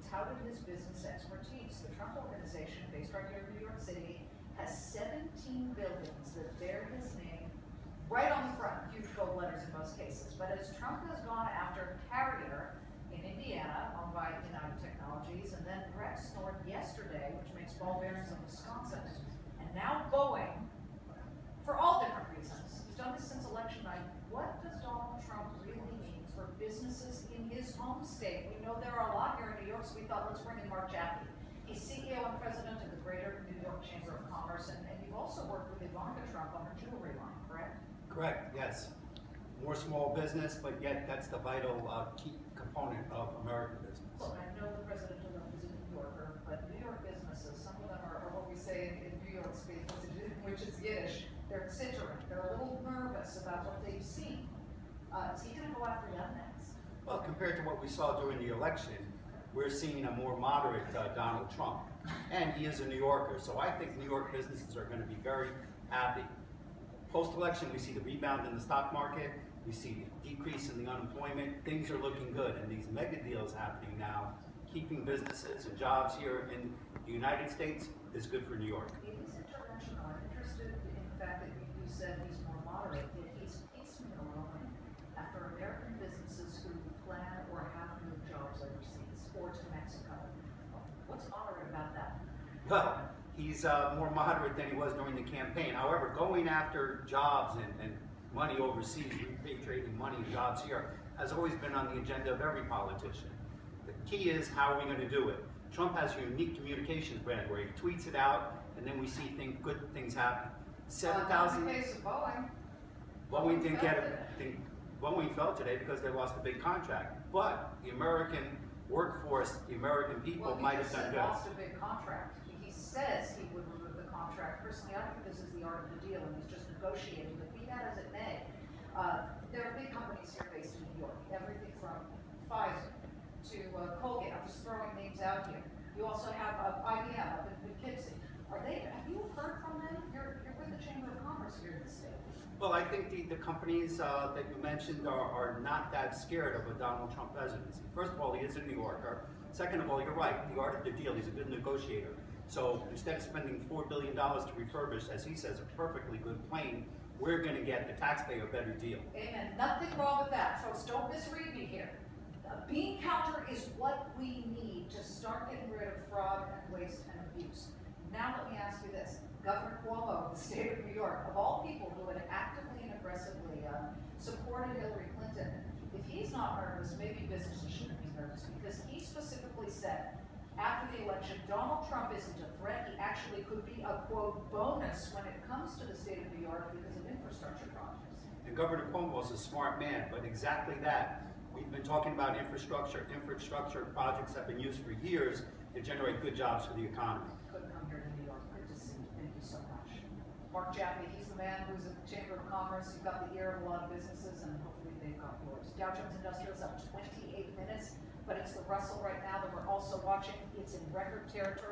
touted his business expertise. The Trump Organization, based right here in New York City, has 17 buildings that bear his name right on the front, huge gold letters in most cases. But as Trump has gone after Carrier in Indiana, owned by United Technologies, and then Rexnord yesterday, which makes ball bearings in Wisconsin, and now Boeing, for all different reasons. He's done this since election night. What does Donald Trump really mean for businesses in his home state? We know there are a lot here in New York, so we thought let's bring in Mark Jaffe. He's CEO and president of the Greater New York Chamber of Commerce, and you've also worked with Ivanka Trump on her jewelry line, correct? Correct, yes. More small business, but yet that's the vital key component of American business. Look, I know the president of them is a New Yorker, but New York businesses, some of them are what we say in New York speak, which is Yiddish. They're considering, they're a little nervous about what they've seen. Is he going to go after them next? Well, compared to what we saw during the election, we're seeing a more moderate Donald Trump. And he is a New Yorker, so I think New York businesses are going to be very happy. Post-election, we see the rebound in the stock market, we see the decrease in the unemployment, things are looking good, and these mega deals happening now, keeping businesses and jobs here in the United States is good for New York. It is international. I'm interested in the fact that you said he's more moderate, yet he's piecemeal going after American businesses who plan or have moved jobs overseas or to Mexico. What's moderate about that? Well, he's more moderate than he was during the campaign. However, going after jobs and money overseas, repatriating money and jobs here, has always been on the agenda of every politician. The key is, how are we going to do it? Trump has a unique communications brand where he tweets it out, and then we see good things happen. 7,000. Boeing didn't get it. Boeing fell today because they lost a big contract. But the American workforce, the American people might have done good. Lost a big contract. He says he would remove the contract. Personally, I think this is the art of the deal, and he's just negotiating. But be that as it may, there are big companies here based in New York. Everything from Pfizer to Colgate. I'm just throwing names out here. You also have IBM up in Poughkeepsie. Have you heard from them? You're with the Chamber of Commerce here in the state. Well, I think the companies that you mentioned are not that scared of a Donald Trump presidency. First of all, he is a New Yorker. Second of all, you're right. The art of the deal, he's a good negotiator. So instead of spending $4 billion to refurbish, as he says, a perfectly good plane, we're going to get the taxpayer a better deal. Amen. Nothing wrong with that. Folks, don't misread me here. A bean counter is what we need to start getting rid of fraud and waste and abuse. Now let me ask you this. Governor Cuomo of the state of New York, of all people who had actively and aggressively supported Hillary Clinton, if he's not nervous, maybe businesses shouldn't be nervous, because he specifically said after the election, Donald Trump isn't a threat. He actually could be a, quote, bonus when it comes to the state of New York because of infrastructure projects. And Governor Cuomo is a smart man, but exactly that. We've been talking about infrastructure. Infrastructure projects have been used for years to generate good jobs for the economy. Couldn't come here to New York. Good to see you. Thank you so much. Mark Jaffe, he's the man who's at the Chamber of Commerce. He's got the ear of a lot of businesses, and hopefully they've got yours. Dow Jones Industrial's up 28 minutes, but it's the Russell right now that we're also watching. It's in record territory.